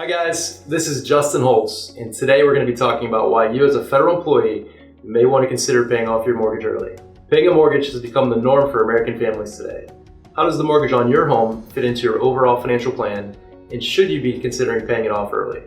Hi guys, this is Justin Holtz, and today we're going to be talking about why you as a federal employee may want to consider paying off your mortgage early. Paying a mortgage has become the norm for American families today. How does the mortgage on your home fit into your overall financial plan, and should you be considering paying it off early?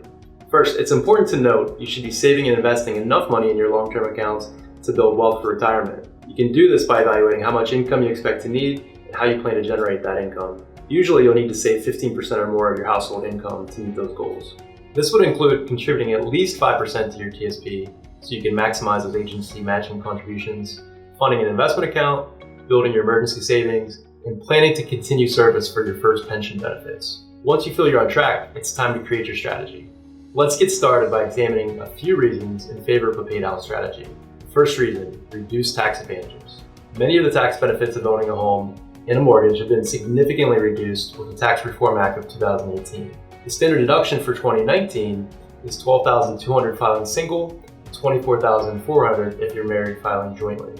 First, it's important to note you should be saving and investing enough money in your long-term accounts to build wealth for retirement. You can do this by evaluating how much income you expect to need and how you plan to generate that income. Usually you'll need to save 15% or more of your household income to meet those goals. This would include contributing at least 5% to your TSP so you can maximize those agency matching contributions, funding an investment account, building your emergency savings, and planning to continue service for your first pension benefits. Once you feel you're on track, it's time to create your strategy. Let's get started by examining a few reasons in favor of a paid-out strategy. First reason, reduce tax advantages. Many of the tax benefits of owning a home and a mortgage have been significantly reduced with the Tax Reform Act of 2018. The standard deduction for 2019 is $12,200 filing single, $24,400 if you're married filing jointly.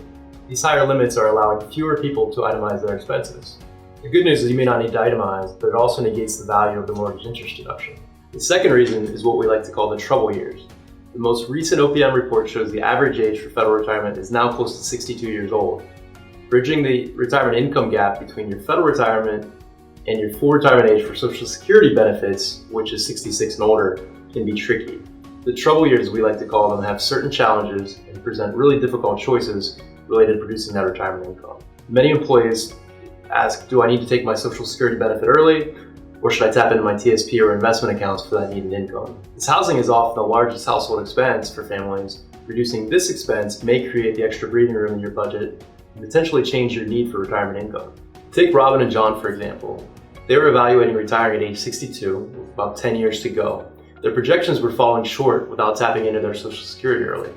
These higher limits are allowing fewer people to itemize their expenses. The good news is you may not need to itemize, but it also negates the value of the mortgage interest deduction. The second reason is what we like to call the trouble years. The most recent OPM report shows the average age for federal retirement is now close to 62 years old. Bridging the retirement income gap between your federal retirement and your full retirement age for Social Security benefits, which is 66 and older, can be tricky. The trouble years, we like to call them, have certain challenges and present really difficult choices related to producing that retirement income. Many employees ask, do I need to take my Social Security benefit early, or should I tap into my TSP or investment accounts for that needed income? As housing is often the largest household expense for families, reducing this expense may create the extra breathing room in your budget and potentially change your need for retirement income. Take Robin and John, for example. They were evaluating retiring at age 62, with about 10 years to go. Their projections were falling short without tapping into their Social Security early.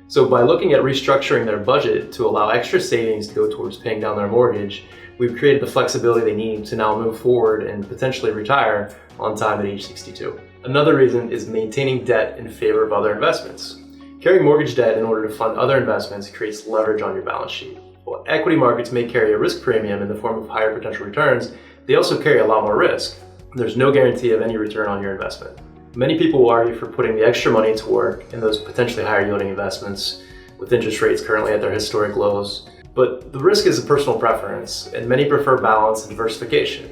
So by looking at restructuring their budget to allow extra savings to go towards paying down their mortgage, we've created the flexibility they need to now move forward and potentially retire on time at age 62. Another reason is maintaining debt in favor of other investments. Carrying mortgage debt in order to fund other investments creates leverage on your balance sheet. While equity markets may carry a risk premium in the form of higher potential returns, they also carry a lot more risk. There's no guarantee of any return on your investment. Many people will argue for putting the extra money to work in those potentially higher yielding investments with interest rates currently at their historic lows. But the risk is a personal preference, and many prefer balance and diversification.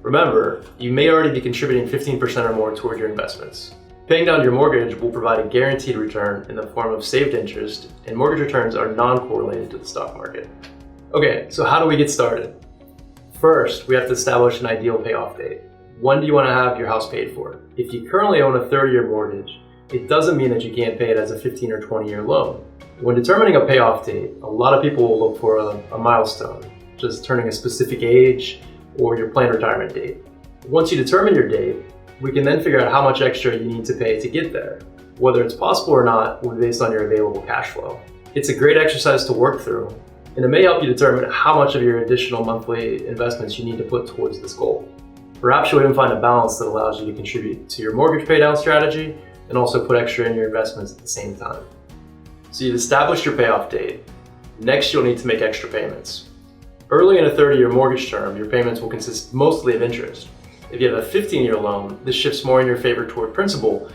Remember, you may already be contributing 15% or more toward your investments. Paying down your mortgage will provide a guaranteed return in the form of saved interest, and mortgage returns are non-correlated to the stock market. Okay, so how do we get started? First, we have to establish an ideal payoff date. When do you want to have your house paid for? If you currently own a 30-year mortgage, it doesn't mean that you can't pay it as a 15 or 20-year loan. When determining a payoff date, a lot of people will look for a milestone, just turning a specific age or your planned retirement date. Once you determine your date, we can then figure out how much extra you need to pay to get there. Whether it's possible or not will be based on your available cash flow. It's a great exercise to work through, and it may help you determine how much of your additional monthly investments you need to put towards this goal. Perhaps you'll even find a balance that allows you to contribute to your mortgage paydown strategy and also put extra in your investments at the same time. So you've established your payoff date. Next, you'll need to make extra payments. Early in a 30-year mortgage term, your payments will consist mostly of interest. If you have a 15-year loan, this shifts more in your favor toward principal,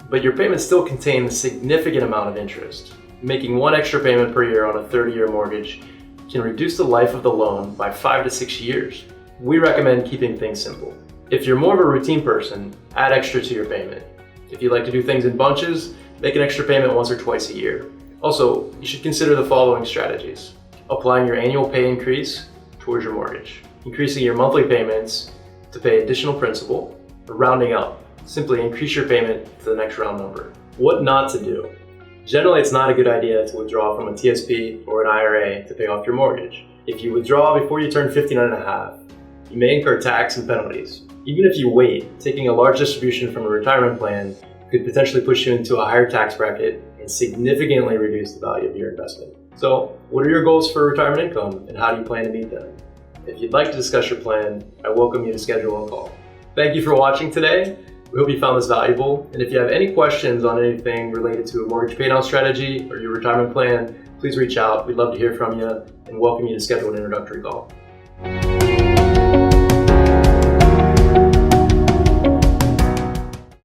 but your payments still contain a significant amount of interest. Making one extra payment per year on a 30-year mortgage can reduce the life of the loan by 5 to 6 years. We recommend keeping things simple. If you're more of a routine person, add extra to your payment. If you like to do things in bunches, make an extra payment once or twice a year. Also, you should consider the following strategies: applying your annual pay increase towards your mortgage, increasing your monthly payments to pay additional principal, or rounding up. Simply increase your payment to the next round number. What not to do. Generally, it's not a good idea to withdraw from a TSP or an IRA to pay off your mortgage. If you withdraw before you turn 59 and a half, you may incur tax and penalties. Even if you wait, taking a large distribution from a retirement plan could potentially push you into a higher tax bracket and significantly reduce the value of your investment. So, what are your goals for retirement income and how do you plan to meet them? If you'd like to discuss your plan, I welcome you to schedule a call. Thank you for watching today. We hope you found this valuable. And if you have any questions on anything related to a mortgage paydown strategy or your retirement plan, please reach out. We'd love to hear from you and welcome you to schedule an introductory call.